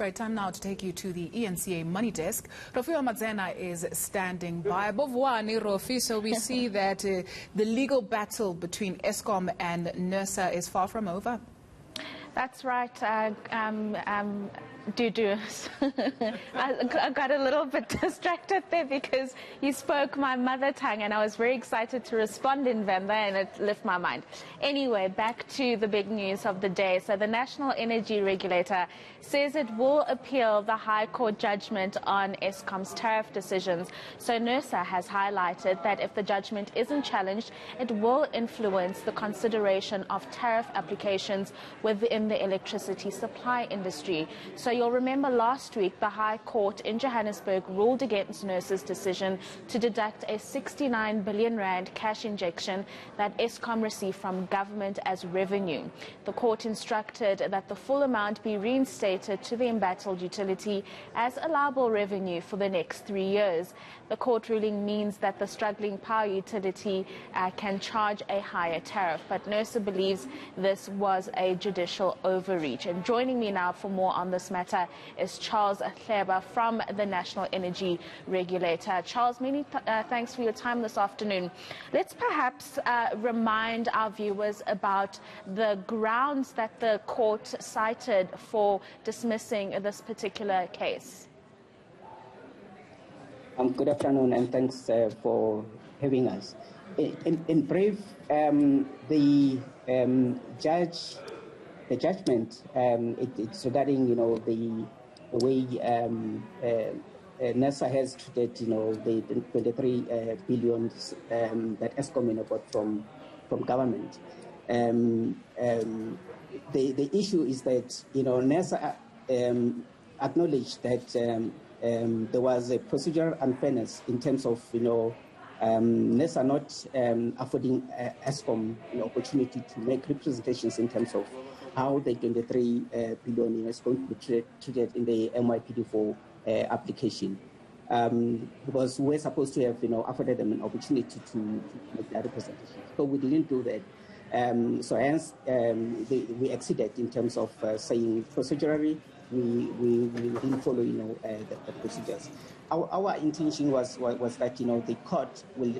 Right, time now to take you to the ENCA Money Desk. Rofhiwa Madzena is standing by. Bovwani, Rofi, so we see that the legal battle between Eskom and Nersa is far from over. That's right, Dudu. I got a little bit distracted there because you spoke my mother tongue and I was very excited to respond in Venda and it left my mind. Anyway, back to the big news of the day. So the National Energy Regulator says it will appeal the High Court judgment on Eskom's tariff decisions. So Nersa has highlighted that if the judgment isn't challenged, it will influence the consideration of tariff applications within the electricity supply industry. So you'll remember last week the High Court in Johannesburg ruled against Nersa's decision to deduct a 69 billion rand cash injection that Eskom received from government as revenue. The court instructed that the full amount be reinstated to the embattled utility as allowable revenue for the next 3 years. The court ruling means that the struggling power utility can charge a higher tariff, but Nersa believes this was a judicial overreach. And joining me now for more on this matter is Charles Hleba from the National Energy Regulator. Charles, many thanks for your time this afternoon. Let's perhaps remind our viewers about the grounds that the court cited for dismissing this particular case. Good afternoon and thanks for having us. In brief, the judgment it's regarding the way Nersa has treated the 23 billion that Eskom got from government. The issue is that Nersa acknowledged that there was a procedural unfairness in terms of Nersa not affording Eskom the opportunity to make representations in terms of how the 23 billion is going to be treated in the MYPD4 application. Because we're supposed to have afforded them an opportunity to make that representation. So we didn't do that. So hence we exceeded in terms of saying procedurally we didn't follow the procedures. Our intention was that the court will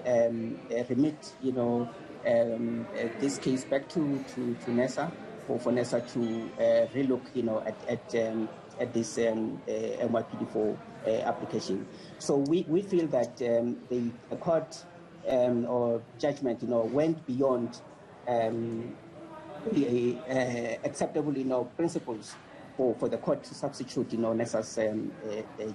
remit this case back to Nersa for Nersa to relook at this MYPD4 application. So we feel that the court or judgment went beyond the acceptable principles for the court to substitute Nersa's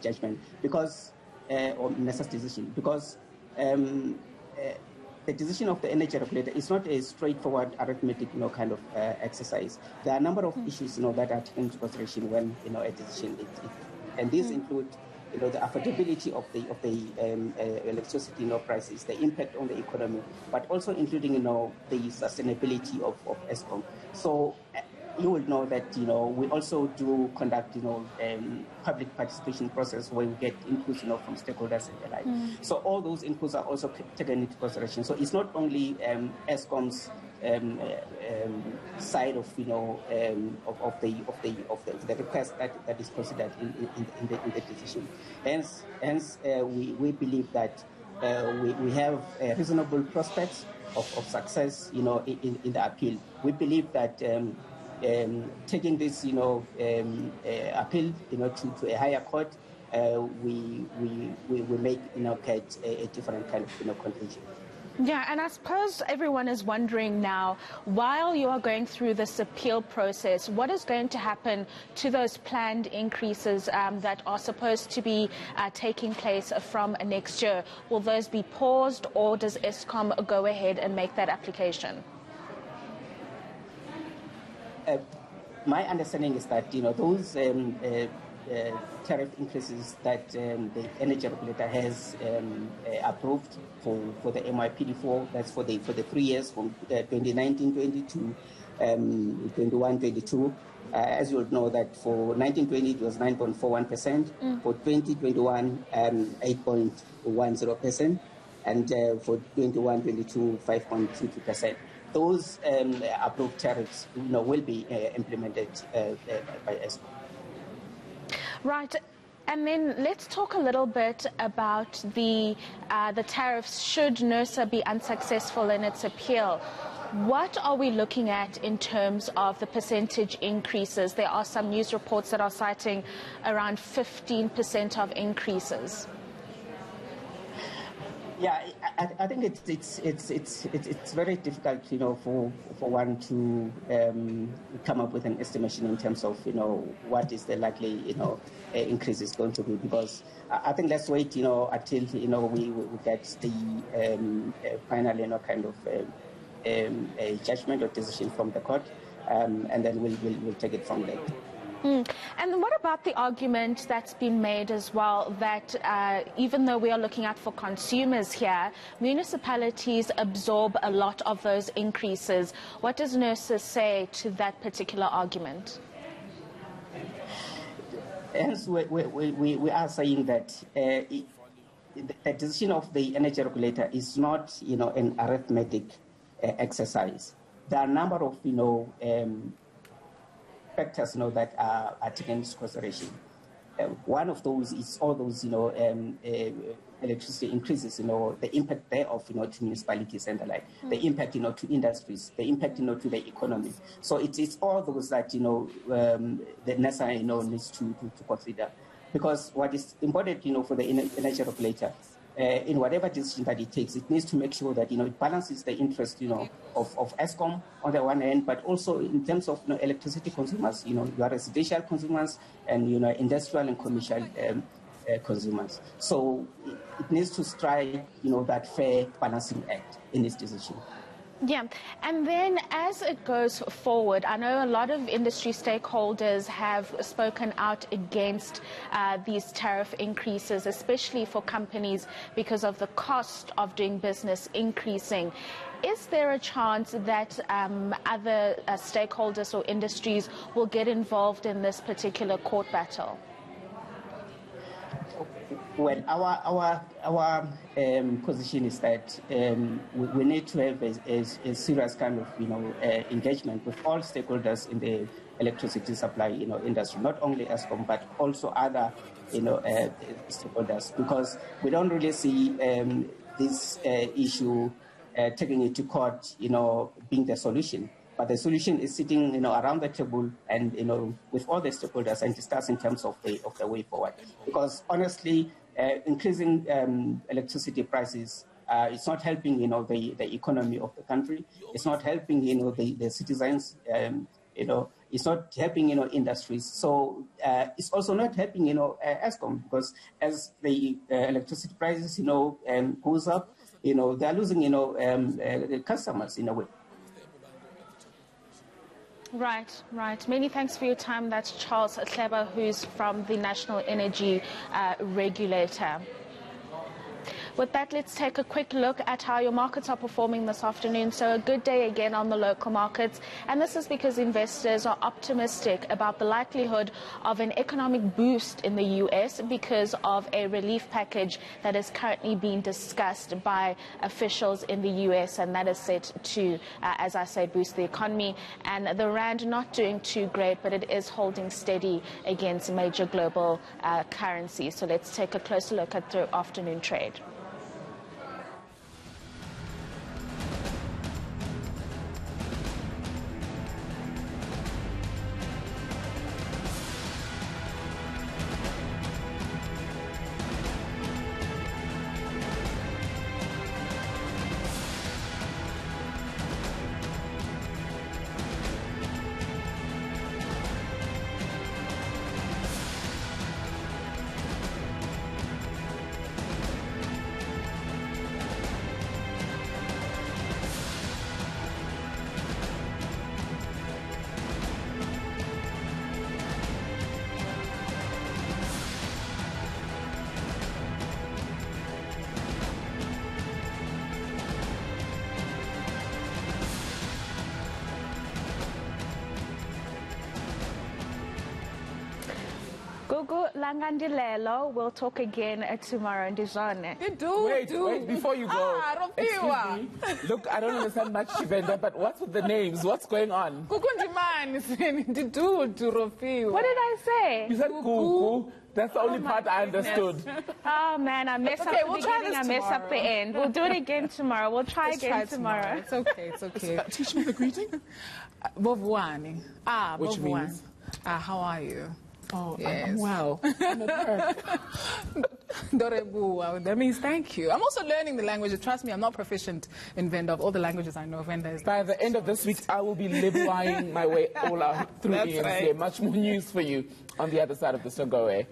judgment because or Nersa's decision, because the decision of the energy regulator is not a straightforward arithmetic kind of exercise. There are a number of issues that are taken into consideration when a decision and these include the affordability of the electricity prices, the impact on the economy, but also including the sustainability of Eskom. So you will know that we also do conduct public participation process where we get inputs from stakeholders and the like. So all those inputs are also taken into consideration. So it's not only Eskom's side of the request that is considered in the decision. Hence we believe that we have reasonable prospects of success in the appeal. We believe that taking this appeal to a higher court, we make get a different kind of conclusion. Yeah, and I suppose everyone is wondering now, while you are going through this appeal process, what is going to happen to those planned increases that are supposed to be taking place from next year? Will those be paused, or does Eskom go ahead and make that application? My understanding is that those tariff increases that the energy regulator has approved for the MYPD4, that's for the 3 years from 2019-20 to 21-22. As you would know that for 1920 it was 9.41%, for 2021 8.10%, and for 21-22 5.22%. Those approved tariffs will be implemented by Eskom. Right. And then let's talk a little bit about the tariffs should Nersa be unsuccessful in its appeal. What are we looking at in terms of the percentage increases? There are some news reports that are citing around 15% of increases. Yeah, I think it's very difficult, for one to come up with an estimation in terms of, what is the likely, increase is going to be, because I think let's wait, until, we get the final, kind of a judgment or decision from the court, and then we'll take it from there. And what about the argument that's been made as well that even though we are looking out for consumers here, municipalities absorb a lot of those increases? What does Nersa say to that particular argument? Hence, we are saying that the decision of the energy regulator is not, an arithmetic exercise. There are a number of, factors, that are taken into consideration. One of those is all those, electricity increases, the impact thereof, to municipalities and the like, the impact, to industries, the impact, to the economy. So it's all those that, the Nersa, needs to consider. Because what is important, for the energy regulator, in whatever decision that it takes, it needs to make sure that, it balances the interest, of Eskom on the one hand, but also in terms of, electricity consumers, your residential consumers and, industrial and commercial consumers. So it needs to strike, that fair balancing act in this decision. Yeah, and then as it goes forward, I know a lot of industry stakeholders have spoken out against these tariff increases, especially for companies because of the cost of doing business increasing. Is there a chance that other stakeholders or industries will get involved in this particular court battle? Well, our position is that we need to have a serious kind of engagement with all stakeholders in the electricity supply industry, not only Eskom but also other stakeholders, because we don't really see this issue taking it to court being the solution. But the solution is sitting, around the table and, with all the stakeholders and discuss in terms of the way forward. Because honestly, increasing electricity prices, it's not helping, the economy of the country. It's not helping, the citizens. It's not helping, industries. So it's also not helping, Eskom, because as the electricity prices, goes up, they're losing, the customers in a way. Right, right. Many thanks for your time. That's Charles Hleba, who's from the National Energy Regulator. With that, let's take a quick look at how your markets are performing this afternoon. So a good day again on the local markets. And this is because investors are optimistic about the likelihood of an economic boost in the U.S. because of a relief package that is currently being discussed by officials in the U.S. And that is set to, as I say, boost the economy. And the rand not doing too great, but it is holding steady against major global currencies. So let's take a closer look at the afternoon trade. Gugu Langandilelo, we'll talk again tomorrow in Dizone. Wait, before you go. Rofhiwa. Excuse me. Look, I don't understand much, Shivenda, but what's with the names? What's going on? Kukundimani to Rofhiwa. What did I say? You said Gugu. That's the only part I understood. Oh man, I messed up the beginning, I messed up the end. We'll do it again tomorrow. We'll try again tomorrow. It's okay, it's okay. Teach me the greeting. Bovuani. Which Bovuani. means? How are you? Oh, yes. I'm well. I'm at work. Dorebu, that means thank you. I'm also learning the language. Trust me, I'm not proficient in Venda. Of all the languages I know, Venda is... By the end of this week, I will be lip-lying my way all out through That's ENCA. right. Much more news for you on the other side of the Songoe.